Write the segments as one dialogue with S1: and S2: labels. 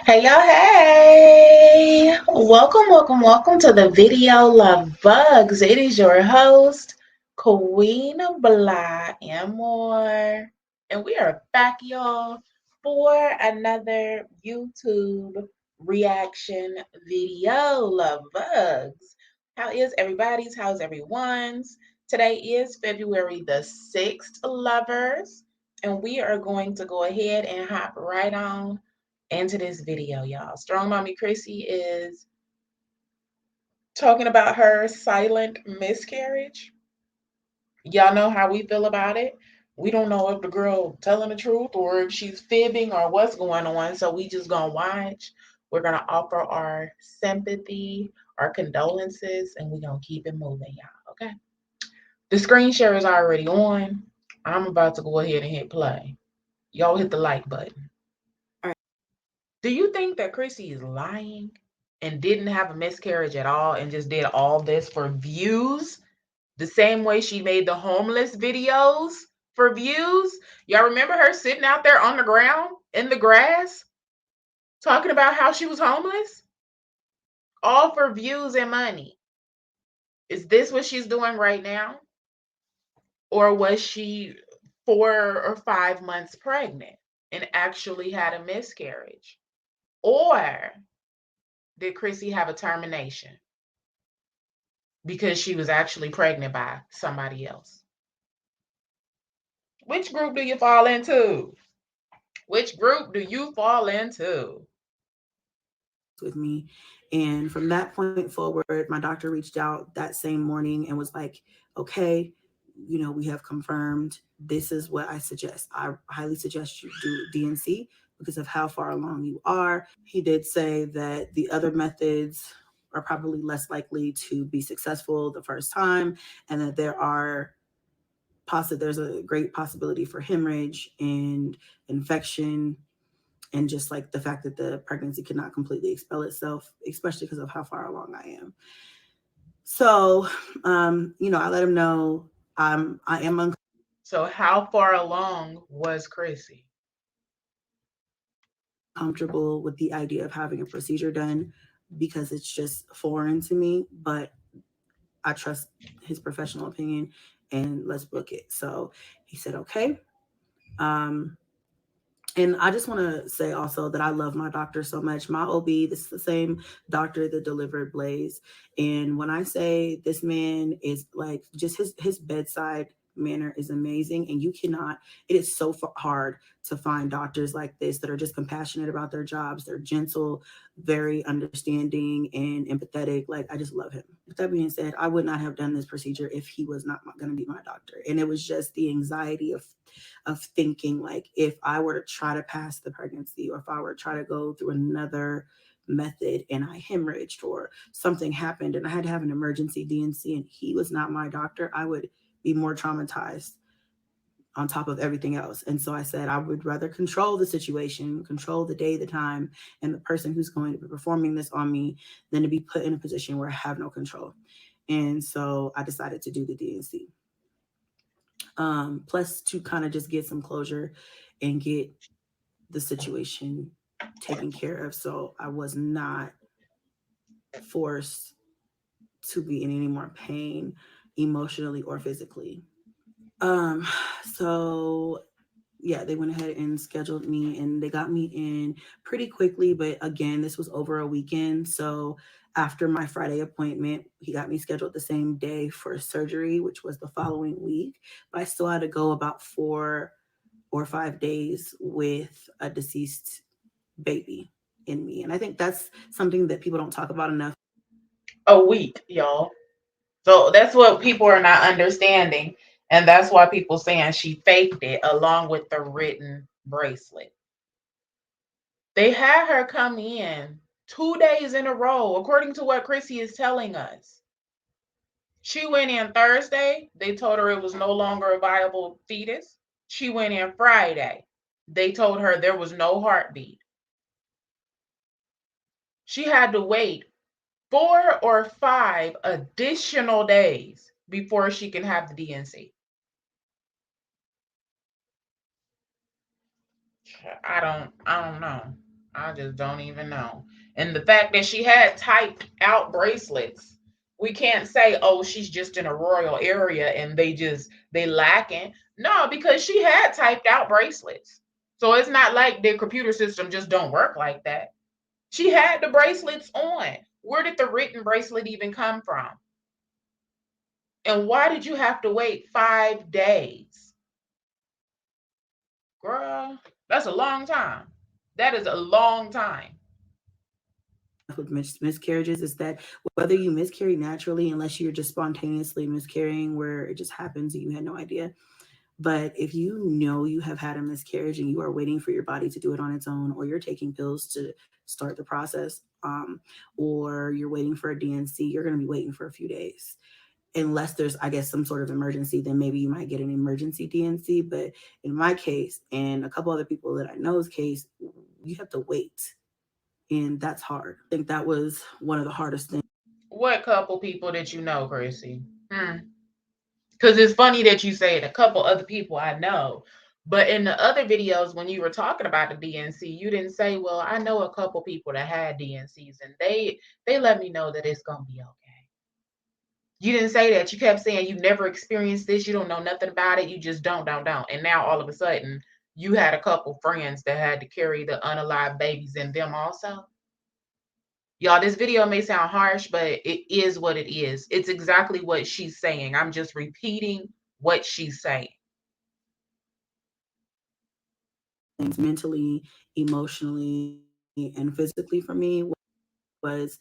S1: Hey y'all, hey! Welcome to the video Love Bugs. It is your host, Queen Blah and more. And we are back, y'all, for another YouTube reaction video, Love Bugs. How is everybody's? How's everyone's? Today is February the 6th, lovers. And we are going to go ahead and hop right on into this video, y'all. Strong Mommy Chrissy is talking about her silent miscarriage. Y'all know how we feel about it. We don't know if the girl telling the truth or if she's fibbing or what's going on. So we just gonna watch. We're gonna offer our sympathy, our condolences, and we gonna keep it moving, y'all. Okay. The screen share is already on. I'm about to go ahead and hit play. Y'all hit the like button. Do you think that Chrissy is lying and didn't have a miscarriage at all and just did all this for views? The same way she made the homeless videos for views? Y'all remember her sitting out there on the ground in the grass talking about how she was homeless? All for views and money. Is this what she's doing right now? Or was she 4 or 5 months pregnant and actually had a miscarriage? Or did Chrissy have a termination because she was actually pregnant by somebody else? Which group do you fall into? Which group do you fall into?
S2: With me. And from that point forward, my doctor reached out that same morning and was like, okay, we have confirmed this is what I suggest. I highly suggest you do DNC because of how far along you are. He did say that the other methods are probably less likely to be successful the first time, and that there's a great possibility for hemorrhage and infection, and just like the fact that the pregnancy cannot completely expel itself, especially because of how far along I am. So, I let him know I am
S1: So, how far along was Chrissy?
S2: uncomfortable with the idea of having a procedure done because it's just foreign to me, but I trust his professional opinion and let's book it. So he said, okay. Um, And I just want to say also that I love my doctor so much. My OB, this is the same doctor that delivered Blaze. And when I say this man is like, just his bedside manner is amazing. And it is so hard to find doctors like this that are just compassionate about their jobs. They're gentle, very understanding and empathetic. Like, I just love him. With that being said, I would not have done this procedure if he was not going to be my doctor. And it was just the anxiety of thinking, like, if I were to try to pass the pregnancy, or if I were to try to go through another method and I hemorrhaged or something happened and I had to have an emergency DNC and he was not my doctor, I would be more traumatized on top of everything else. And so I said I would rather control the situation, control the day, the time, and the person who's going to be performing this on me than to be put in a position where I have no control. And so I decided to do the DNC. Plus to kind of just get some closure and get the situation taken care of. So I was not forced to be in any more pain emotionally or physically. Um, so yeah, they went ahead and scheduled me and they got me in pretty quickly. But again, this was over a weekend. So after my Friday appointment, he got me scheduled the same day for surgery, which was the following week. But I still had to go about 4 or 5 days with a deceased baby in me. And I think that's something that people don't talk about enough.
S1: A week, y'all. So that's what people are not understanding. And that's why people saying she faked it along with the written bracelet. They had her come in 2 days in a row, according to what Chrissy is telling us. She went in Thursday. They told her it was no longer a viable fetus. She went in Friday. They told her there was no heartbeat. She had to wait 4 or 5 additional days before she can have the DNC. I don't know. I just don't even know. And the fact that she had typed out bracelets, we can't say, oh, she's just in a rural area and they lacking. No, because she had typed out bracelets. So it's not like the computer system just don't work like that. She had the bracelets on. Where did the written bracelet even come from? And why did you have to wait 5 days? Girl, that's a long time. That is a long time.
S2: With miscarriages is that whether you miscarry naturally, unless you're just spontaneously miscarrying where it just happens and you had no idea. But if you know you have had a miscarriage and you are waiting for your body to do it on its own, or you're taking pills to start the process, or you're waiting for a DNC, you're going to be waiting for a few days. Unless there's, I guess, some sort of emergency, then maybe you might get an emergency DNC. But in my case, and a couple other people that I know's case, you have to wait. And that's hard. I think that was one of the hardest things.
S1: What couple people that you know, Chrissy? Because it's funny that you say it. A couple other people I know, but in the other videos when you were talking about the DNC, you didn't say, "Well, I know a couple people that had DNCs, and they let me know that it's gonna be okay." You didn't say that. You kept saying you never experienced this. You don't know nothing about it. You just don't. And now all of a sudden, you had a couple friends that had to carry the unalive babies in them also. Y'all, this video may sound harsh, but it is what it is. It's exactly what she's saying. I'm just repeating what she's saying.
S2: Mentally, emotionally, and physically for me was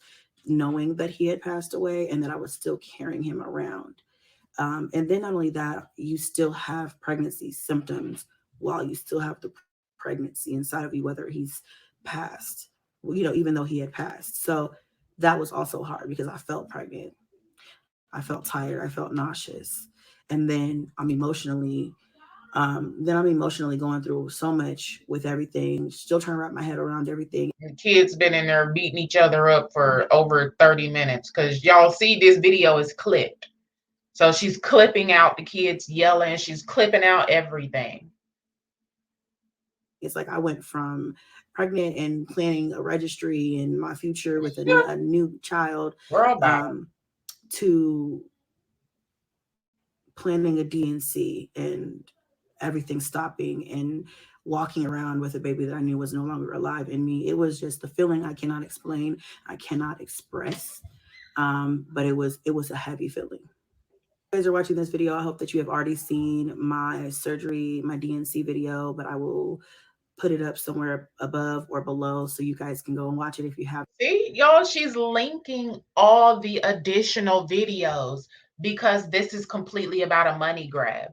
S2: knowing that he had passed away and that I was still carrying him around. And then not only that, you still have pregnancy symptoms while you still have the pregnancy inside of you, whether he's passed, even though he had passed. So that was also hard because I felt pregnant. I felt tired. I felt nauseous. And then I'm emotionally going through so much with everything, still trying to wrap my head around everything.
S1: The kids been in there beating each other up for over 30 minutes because y'all see this video is clipped. So she's clipping out the kids yelling. She's clipping out everything.
S2: It's like I went from pregnant and planning a registry and my future with a new child,
S1: Girl, bye.
S2: to planning a DNC and everything stopping and walking around with a baby that I knew was no longer alive in me. It was just the feeling I cannot explain, I cannot express. But it was a heavy feeling. You guys are watching this video, I hope that you have already seen my surgery, my DNC video, but I will put it up somewhere above or below so you guys can go and watch it if you have.
S1: See, y'all, she's linking all the additional videos because this is completely about a money grab.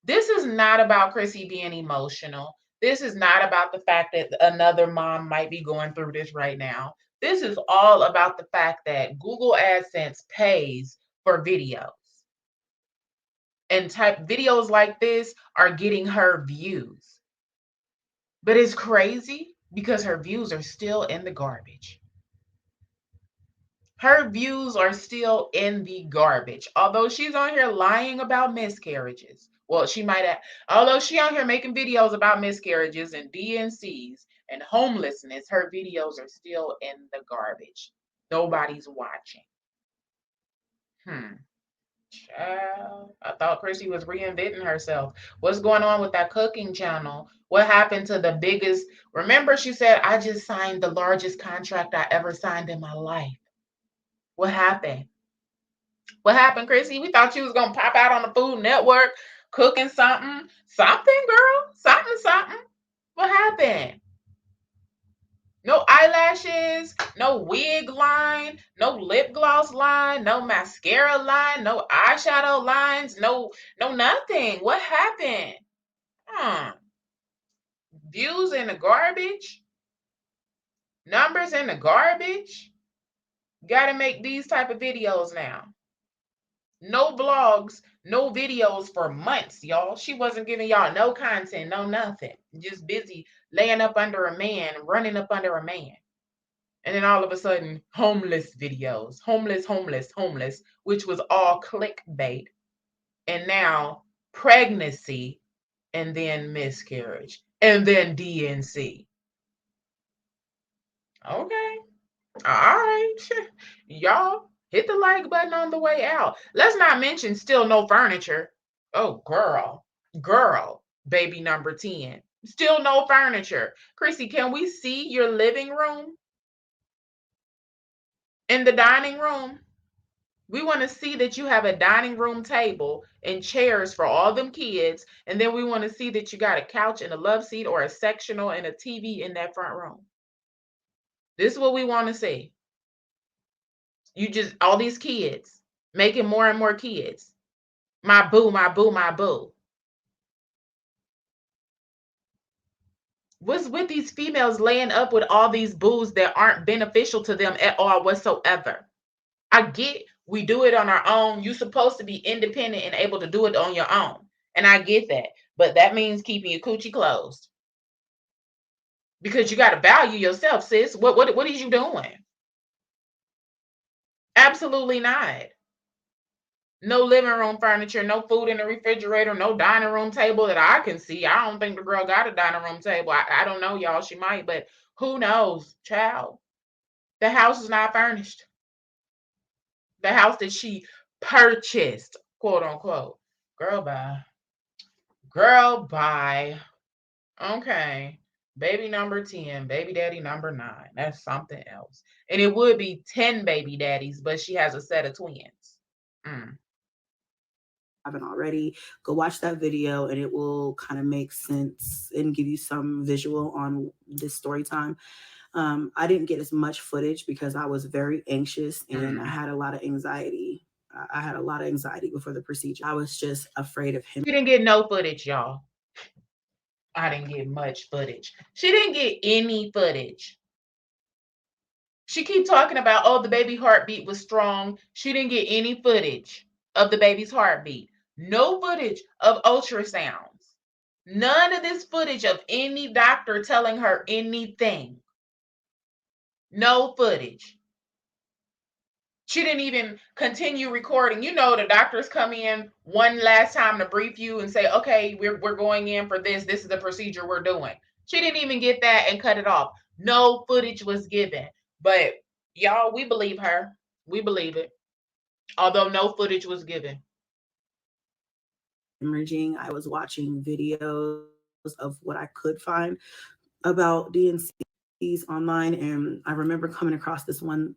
S1: This is not about Chrissy being emotional. This is not about the fact that another mom might be going through this right now. This is all about the fact that Google AdSense pays for videos. And type videos like this are getting her views. But it's crazy because her views are still in the garbage. Her views are still in the garbage. Although she's on here lying about miscarriages. Well, she might have, although she on here making videos about miscarriages and DNCs and homelessness, her videos are still in the garbage. Nobody's watching. Child, I thought Chrissy was reinventing herself. What's going on with that cooking channel? What happened to the biggest? Remember, she said, I just signed the largest contract I ever signed in my life. What happened? What happened, Chrissy? We thought you was gonna pop out on the Food Network cooking something. Something, girl. Something. What happened? No eyelashes, no wig line, no lip gloss line, no mascara line, no eyeshadow lines, no nothing. What happened? Hmm. Views in the garbage, numbers in the garbage. Got to make these type of videos now. No vlogs, no videos for months, y'all. She wasn't giving y'all no content, no nothing. Just busy laying up under a man, running up under a man. And then all of a sudden, homeless videos, homeless, which was all clickbait. And now pregnancy, and then miscarriage, and then DNC. Okay. All right. Y'all hit the like button on the way out. Let's not mention still no furniture. Oh, girl, baby number 10. Still no furniture. Chrissy, can we see your living room in the dining room? We want to see that you have a dining room table and chairs for all them kids. And then we want to see that you got a couch and a love seat or a sectional and a TV in that front room. This is what we want to see. You just, all these kids, making more and more kids. My boo, my boo, my boo. What's with these females laying up with all these boos that aren't beneficial to them at all whatsoever? I get we do it on our own. You're supposed to be independent and able to do it on your own. And I get that. But that means keeping your coochie closed. Because you got to value yourself, sis. What is you doing? Absolutely not. No living room furniture, no food in the refrigerator, no dining room table that I can see. I don't think the girl got a dining room table. I don't know, y'all. She might, but who knows, child? The house is not furnished. The house that she purchased, quote unquote. Girl, bye. Girl, bye. Okay. Baby number 10, baby daddy number 9. That's something else. And it would be 10 baby daddies, but she has a set of twins. Mm.
S2: Haven't already, go watch that video and it will kind of make sense and give you some visual on this story time. I didn't get as much footage because I was very anxious and I had a lot of anxiety. I had a lot of anxiety before the procedure. I was just afraid of him.
S1: She didn't get no footage, y'all. I didn't get much footage. She didn't get any footage. She keep talking about, oh, the baby heartbeat was strong. She didn't get any footage of the baby's heartbeat. No footage of ultrasounds. None of this footage of any doctor telling her anything. No footage. She didn't even continue recording. You know, the doctors come in one last time to brief you and say, okay, we're going in for this. This is the procedure we're doing. She didn't even get that and cut it off. No footage was given. But y'all, we believe her. We believe it. Although no footage was given.
S2: Hemorrhaging. I was watching videos of what I could find about DNCs online, and I remember coming across this one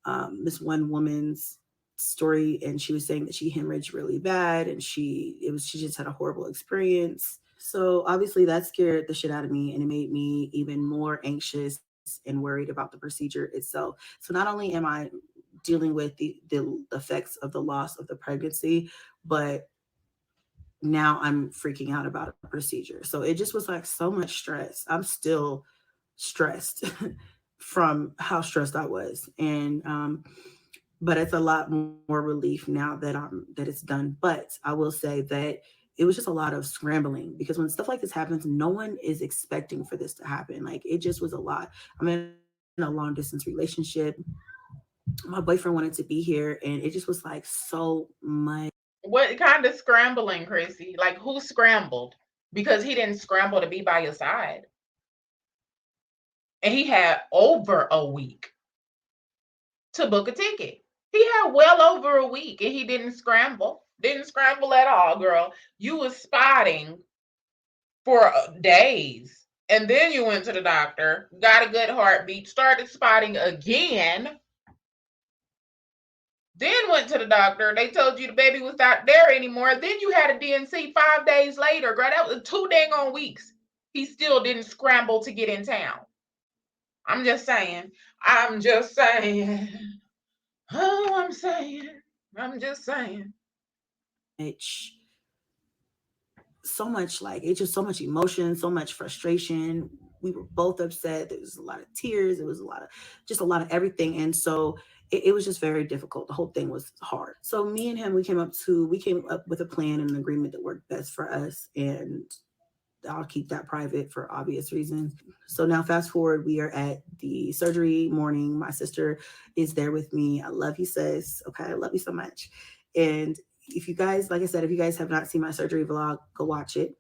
S2: woman's story, and she was saying that she hemorrhaged really bad, and she just had a horrible experience. So obviously that scared the shit out of me, and it made me even more anxious and worried about the procedure itself. So not only am I dealing with the effects of the loss of the pregnancy, but now I'm freaking out about a procedure. So it just was like so much stress. I'm still stressed from how stressed I was. And but it's a lot more relief now that it's done. But I will say that it was just a lot of scrambling because when stuff like this happens, no one is expecting for this to happen. Like it just was a lot. I'm in a long distance relationship. My boyfriend wanted to be here, and it just was like so much.
S1: What kind of scrambling, Chrissy? Like who scrambled? Because he didn't scramble to be by your side. And he had over a week to book a ticket. He had well over a week and he didn't scramble. Didn't scramble at all, girl. You was spotting for days. And then you went to the doctor, got a good heartbeat, started spotting again. Then went to the doctor. They told you the baby was not there anymore. Then you had a DNC 5 days later, girl. That was 2 dang on weeks. He still didn't scramble to get in town. I'm just saying. I'm just saying. Oh, I'm saying. I'm just saying.
S2: Much so much like it's just so much emotion, so much frustration. We were both upset. There was a lot of tears. It was a lot of everything. And so it was just very difficult. The whole thing was hard. So me and him, we came up with a plan and an agreement that worked best for us. And I'll keep that private for obvious reasons. So now fast forward, we are at the surgery morning. My sister is there with me. I love you, sis. Okay. I love you so much. And if you guys, like I said, if you guys have not seen my surgery vlog, go watch it.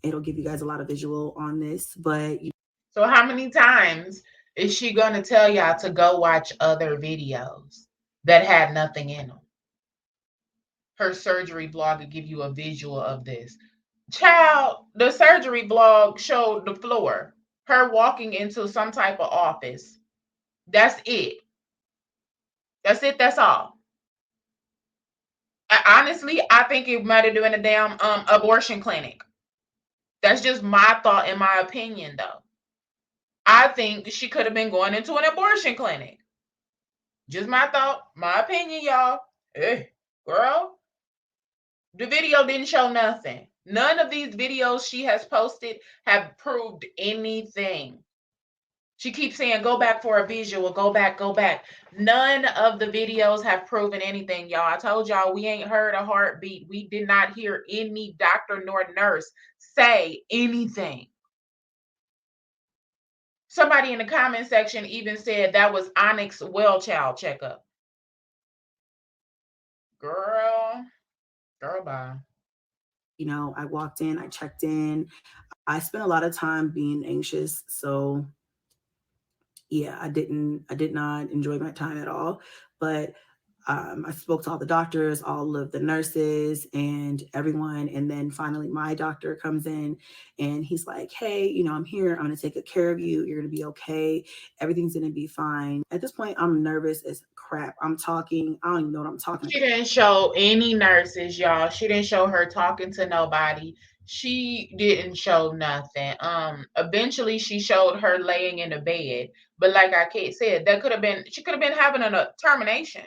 S2: It'll give you guys a lot of visual on this. But
S1: so how many times Is she going to tell y'all to go watch other videos that had nothing in them? Her surgery blog will give you a visual of this. Child, the surgery blog showed the floor, her walking into some type of office. That's it. That's it. That's all. Honestly, I think it might have been a damn abortion clinic. That's just my thought and my opinion, though. I think she could have been going into an abortion clinic. Just my thought, my opinion, y'all. Hey, girl, the video didn't show nothing. None of these videos she has posted have proved anything. She keeps saying, go back for a visual, go back, go back. None of the videos have proven anything, y'all. I told y'all we ain't heard a heartbeat. We did not hear any doctor nor nurse say anything. Somebody in the comment section even said that was Onyx well child checkup. Girl, bye.
S2: I walked in, I checked in. I spent a lot of time being anxious. So yeah, I did not enjoy my time at all. But I spoke to all the doctors, all of the nurses, and everyone. And then finally, my doctor comes in and he's like, hey, I'm here. I'm going to take good care of you. You're going to be okay. Everything's going to be fine. At this point, I'm nervous as crap. I'm talking. I don't even know what I'm talking
S1: She
S2: about.
S1: didn't show any nurses, y'all. She didn't show her talking to nobody. She didn't show nothing. Eventually she showed her laying in the bed. But like I said, that could have been she could have been having a termination.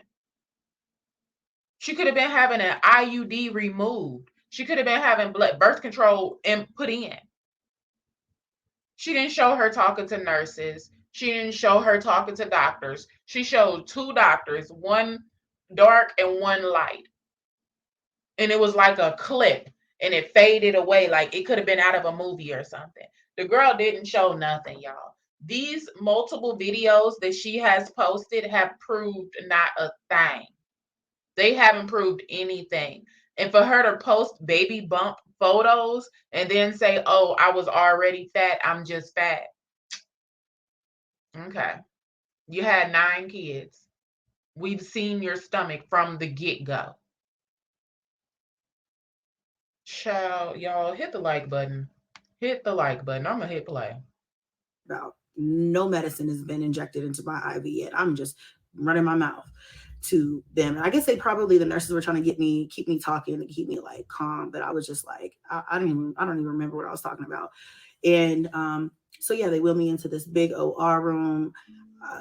S1: She could have been having an IUD removed. She could have been having birth control put in. She didn't show her talking to nurses. She didn't show her talking to doctors. She showed two doctors, one dark and one light. And it was like a clip and it faded away like it could have been out of a movie or something. The girl didn't show nothing, y'all. These multiple videos that she has posted have proved not a thing. They haven't proved anything. And for her to post baby bump photos and then say, oh, I was already fat, I'm just fat. Okay. You had 9 kids. We've seen your stomach from the get go. Child, y'all hit the like button. Hit the like button. I'm going to hit play.
S2: About. No medicine has been injected into my IV yet. I'm just running my mouth to them. And I guess the nurses were trying to keep me talking and keep me like calm, but I was just like, I don't even remember what I was talking about. And so yeah, they wheeled me into this big OR room.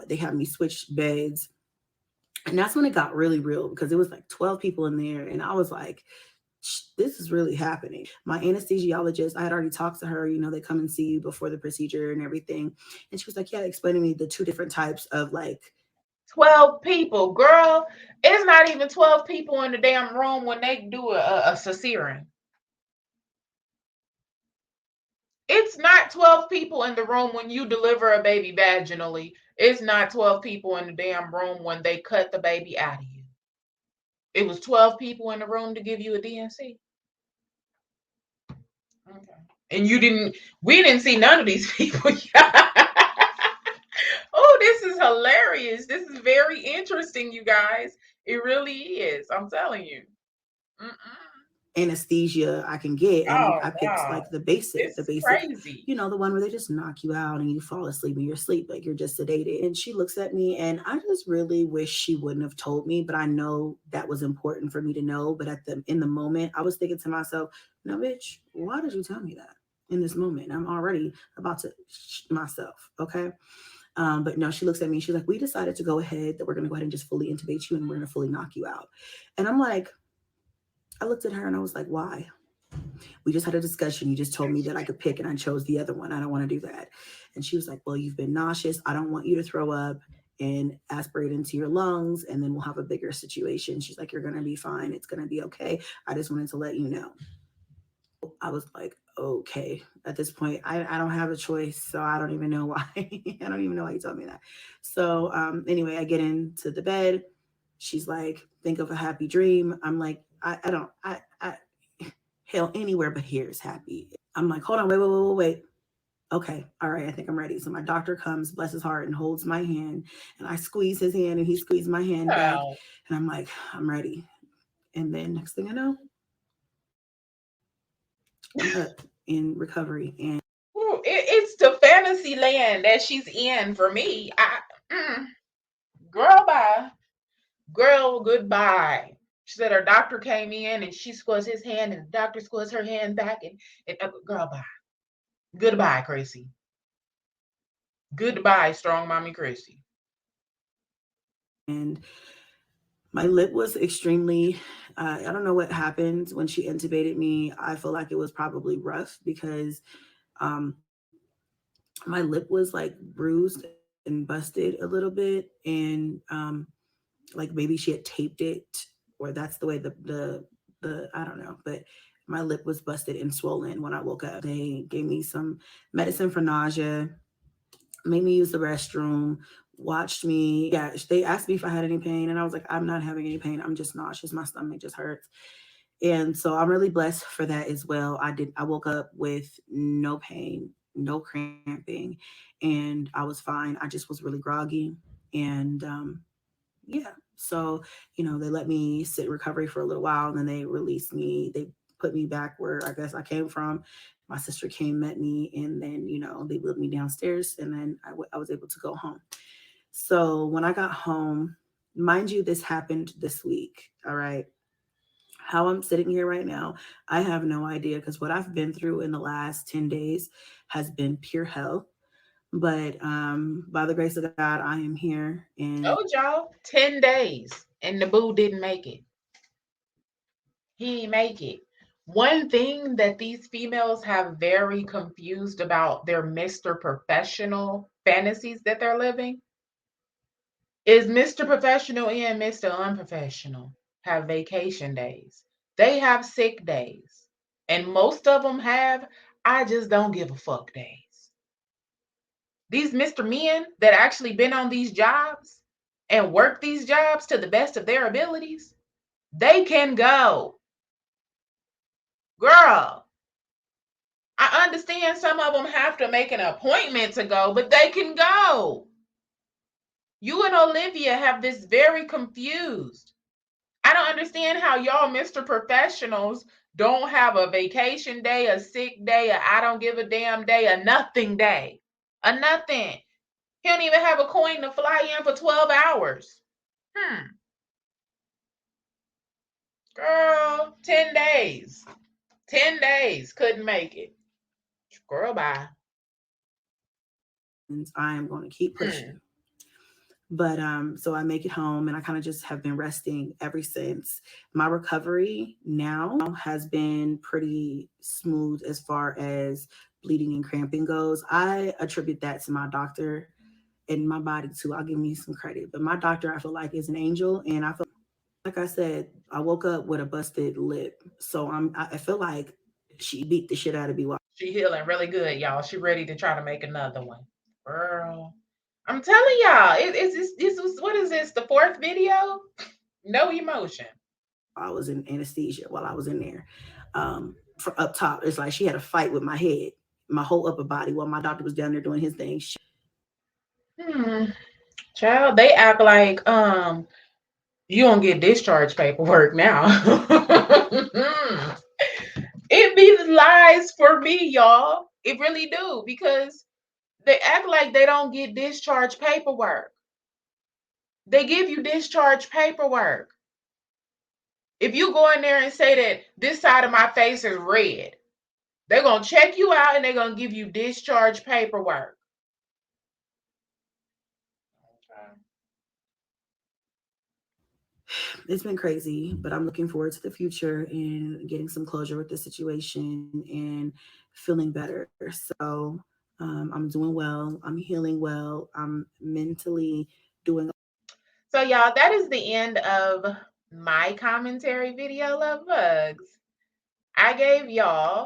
S2: They had me switch beds. And that's when it got really real because it was like 12 people in there. And I was like, this is really happening. My anesthesiologist, I had already talked to her, they come and see you before the procedure and everything. And she was like, yeah, explaining me the two different types of like
S1: 12 people, girl. It's not even 12 people in the damn room when they do a cesarean. It's not 12 people in the room when you deliver a baby vaginally. It's not 12 people in the damn room when they cut the baby out of you. It was 12 people in the room to give you a DNC. Okay. And we didn't see none of these people. Oh, this is hilarious. This is very interesting, you guys. It really is. I'm telling you. Mm-mm.
S2: anesthesia I can get. And
S1: Oh,
S2: I picked
S1: wow.
S2: like
S1: This
S2: the
S1: is
S2: basic,
S1: crazy.
S2: the one where they just knock you out and you fall asleep and you're asleep, like you're just sedated. And she looks at me and I just really wish she wouldn't have told me, but I know that was important for me to know. But in the moment, I was thinking to myself, no, bitch, why did you tell me that in this moment? I'm already about to myself. Okay. But no, she looks at me. She's like, we decided to go ahead, that we're going to go ahead and just fully intubate you and we're going to fully knock you out. And I'm like, I looked at her and I was like, why? We just had a discussion. You just told me that I could pick and I chose the other one. I don't want to do that. And she was like, well, you've been nauseous. I don't want you to throw up and aspirate into your lungs. And then we'll have a bigger situation. She's like, you're going to be fine. It's going to be okay. I just wanted to let you know. I was like, okay. At this point, I don't have a choice. So I don't even know why. I don't even know why you told me that. So anyway, I get into the bed. She's like, think of a happy dream. I'm like, I hell, anywhere but here is happy. I'm like, hold on, wait. Okay, all right, I think I'm ready. So my doctor comes, bless his heart, and holds my hand, and I squeeze his hand, and he squeezed my hand back,
S1: Wow.
S2: and I'm like, I'm ready. And then next thing I know, I'm up in recovery, and
S1: Ooh, it's the fantasy land that she's in for me. Girl, bye. Girl, goodbye. She said her doctor came in and she squeezed his hand and the doctor squeezed her hand back and girl, bye. Goodbye, Chrissy. Goodbye, strong mommy Chrissy.
S2: and my lip was extremely. I don't know what happened when she intubated me. I feel like it was probably rough because um, my lip was like bruised and busted a little bit, and like maybe she had taped it, or that's the way the I don't know, but my lip was busted and swollen when I woke up. They gave me some medicine for nausea, made me use the restroom, watched me. Yeah, they asked me if I had any pain, and I was like, I'm not having any pain. I'm just nauseous. My stomach just hurts. And so I'm really blessed for that as well. I woke up with no pain, no cramping, and I was fine. I just was really groggy. And yeah, so they let me sit in recovery for a little while, and then they released me. They put me back where I guess I came from. My sister came, met me, and then they wheeled me downstairs, and then I was able to go home. So when I got home, mind you, this happened this week. All right, how I'm sitting here right now, I have no idea, because what I've been through in the last 10 days has been pure hell. But by the grace of God, I am here. And
S1: Told y'all 10 days and the boo didn't make it. He didn't make it. One thing that these females have very confused about their Mr. Professional fantasies that they're living is Mr. Professional and Mr. Unprofessional have vacation days. They have sick days. And most of them have I just don't give a fuck days. These Mr. Men that actually been on these jobs and work these jobs to the best of their abilities, they can go. Girl, I understand some of them have to make an appointment to go, but they can go. You and Olivia have this very confused. I don't understand how y'all, Mr. Professionals, don't have a vacation day, a sick day, a I don't give a damn day, a nothing day, a nothing. He don't even have a coin to fly in for 12 hours. Hmm. Girl, 10 days. 10 days. Couldn't make it. Girl, bye.
S2: I am going to keep pushing.
S1: Hmm.
S2: But so I make it home, and I kind of just have been resting ever since. My recovery now has been pretty smooth as far as bleeding and cramping goes. I attribute that to my doctor and my body too. I'll give me some credit. But my doctor, I feel like, is an angel, and I feel like I said, I woke up with a busted lip. So I feel like she beat the shit out of me.
S1: She healing really good, y'all. She ready to try to make another one. Girl. I'm telling y'all, this was what is this? The fourth video? No emotion.
S2: I was in anesthesia while I was in there. For up top, it's like she had a fight with my head, my whole upper body, while my doctor was down there doing his thing.
S1: Hmm. Child, they act like you don't get discharge paperwork now. It be lies for me, y'all. It really do because they act like they don't get discharge paperwork. They give you discharge paperwork. If you go in there and say that this side of my face is red, they're going to check you out and they're going to give you discharge paperwork.
S2: It's been crazy, but I'm looking forward to the future and getting some closure with the situation and feeling better. So I'm doing well. I'm healing well. I'm mentally doing.
S1: So, y'all, that is the end of my commentary video, Love Bugs. I gave y'all